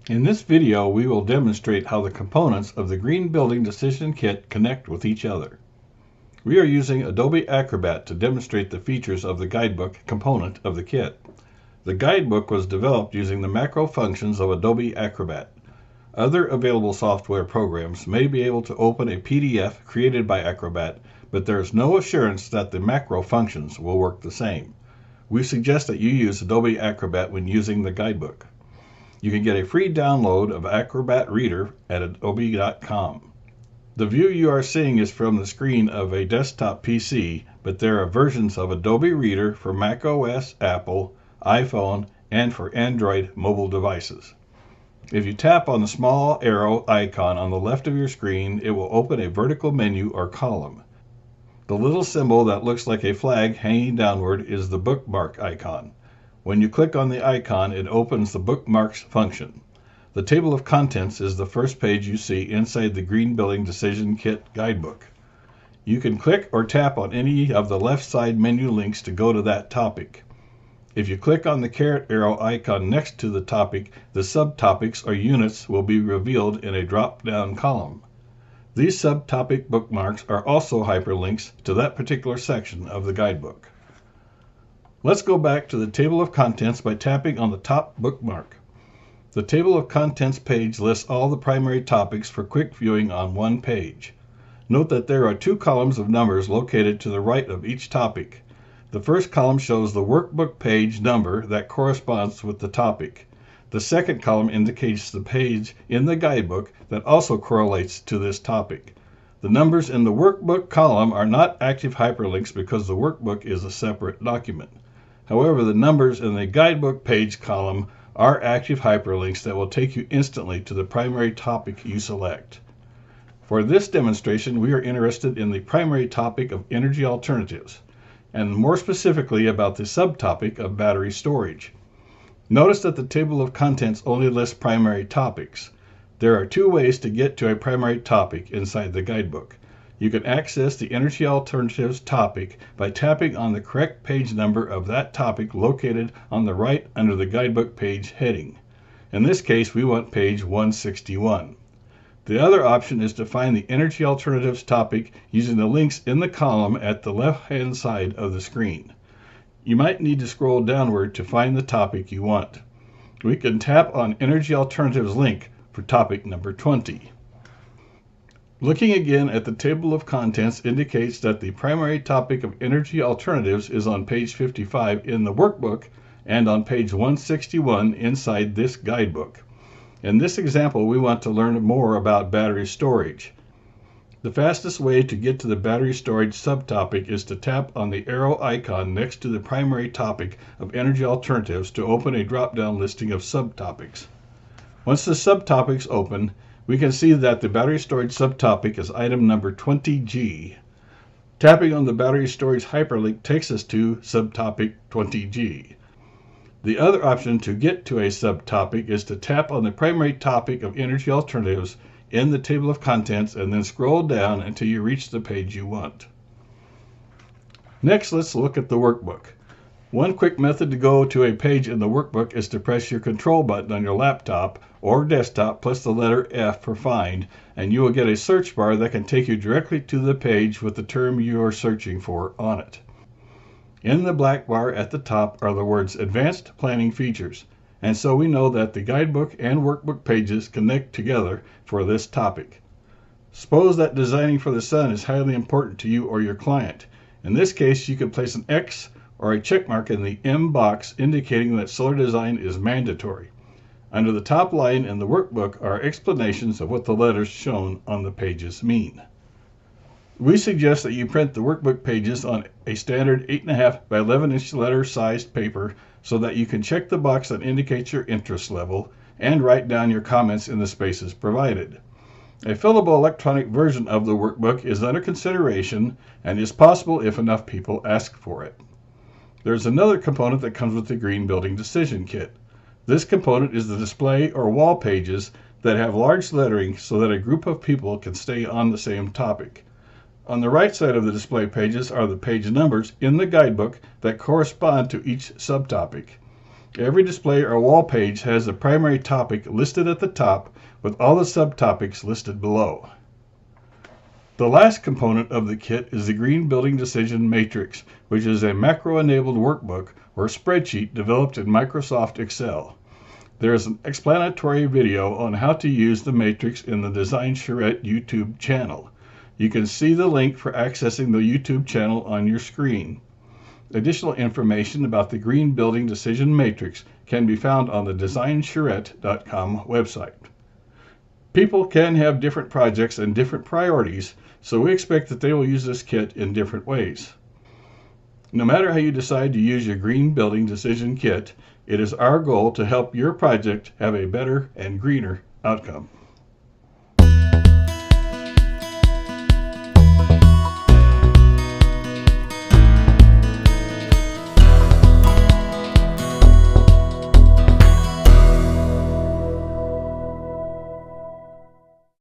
In this video, we will demonstrate how the components of the Green Building Decision Kit connect with each other. We are using Adobe Acrobat to demonstrate the features of the guidebook component of the kit. The guidebook was developed using the macro functions of Adobe Acrobat. Other available software programs may be able to open a PDF created by Acrobat, but there is no assurance that the macro functions will work the same. We suggest that you use Adobe Acrobat when using the guidebook. You can get a free download of Acrobat Reader at adobe.com. The view you are seeing is from the screen of a desktop PC, but there are versions of Adobe Reader for Mac OS, Apple, iPhone, and for Android mobile devices. If you tap on the small arrow icon on the left of your screen, it will open a vertical menu or column. The little symbol that looks like a flag hanging downward is the bookmark icon. When you click on the icon, it opens the bookmarks function. The table of contents is the first page you see inside the Green Building Decision Kit guidebook. You can click or tap on any of the left side menu links to go to that topic. If you click on the caret arrow icon next to the topic, the subtopics or units will be revealed in a drop-down column. These subtopic bookmarks are also hyperlinks to that particular section of the guidebook. Let's go back to the table of contents by tapping on the top bookmark. The table of contents page lists all the primary topics for quick viewing on one page. Note that there are two columns of numbers located to the right of each topic. The first column shows the workbook page number that corresponds with the topic. The second column indicates the page in the guidebook that also correlates to this topic. The numbers in the workbook column are not active hyperlinks because the workbook is a separate document. However, the numbers in the guidebook page column are active hyperlinks that will take you instantly to the primary topic you select. For this demonstration, we are interested in the primary topic of energy alternatives, and more specifically about the subtopic of battery storage. Notice that the table of contents only lists primary topics. There are two ways to get to a primary topic inside the guidebook. You can access the Energy Alternatives topic by tapping on the correct page number of that topic located on the right under the guidebook page heading. In this case, we want page 161. The other option is to find the Energy Alternatives topic using the links in the column at the left-hand side of the screen. You might need to scroll downward to find the topic you want. We can tap on Energy Alternatives link for topic number 20. Looking again at the table of contents indicates that the primary topic of energy alternatives is on page 55 in the workbook and on page 161 inside this guidebook. In this example, we want to learn more about battery storage. The fastest way to get to the battery storage subtopic is to tap on the arrow icon next to the primary topic of energy alternatives to open a drop-down listing of subtopics. Once the subtopics open, we can see that the battery storage subtopic is item number 20G. Tapping on the battery storage hyperlink takes us to subtopic 20G. The other option to get to a subtopic is to tap on the primary topic of energy alternatives in the table of contents and then scroll down until you reach the page you want. Next, let's look at the workbook. One quick method to go to a page in the workbook is to press your control button on your laptop or desktop plus the letter F for find, and you will get a search bar that can take you directly to the page with the term you are searching for on it. In the black bar at the top are the words Advanced Planning Features, and so we know that the guidebook and workbook pages connect together for this topic. Suppose that designing for the sun is highly important to you or your client. In this case, you can place an X or a check mark in the M box indicating that solar design is mandatory. Under the top line in the workbook are explanations of what the letters shown on the pages mean. We suggest that you print the workbook pages on a standard 8.5 by 11 inch letter sized paper so that you can check the box that indicates your interest level and write down your comments in the spaces provided. A fillable electronic version of the workbook is under consideration and is possible if enough people ask for it. There's another component that comes with the Green Building Decision Kit. This component is the display or wall pages that have large lettering so that a group of people can stay on the same topic. On the right side of the display pages are the page numbers in the guidebook that correspond to each subtopic. Every display or wall page has the primary topic listed at the top with all the subtopics listed below. The last component of the kit is the Green Building Decision Matrix, which is a macro-enabled workbook or spreadsheet developed in Microsoft Excel. There is an explanatory video on how to use the matrix in the DesignCharrette YouTube channel. You can see the link for accessing the YouTube channel on your screen. Additional information about the Green Building Decision Matrix can be found on the DesignCharrette.com website. People can have different projects and different priorities, so we expect that they will use this kit in different ways. No matter how you decide to use your Green Building Decision Kit, it is our goal to help your project have a better and greener outcome.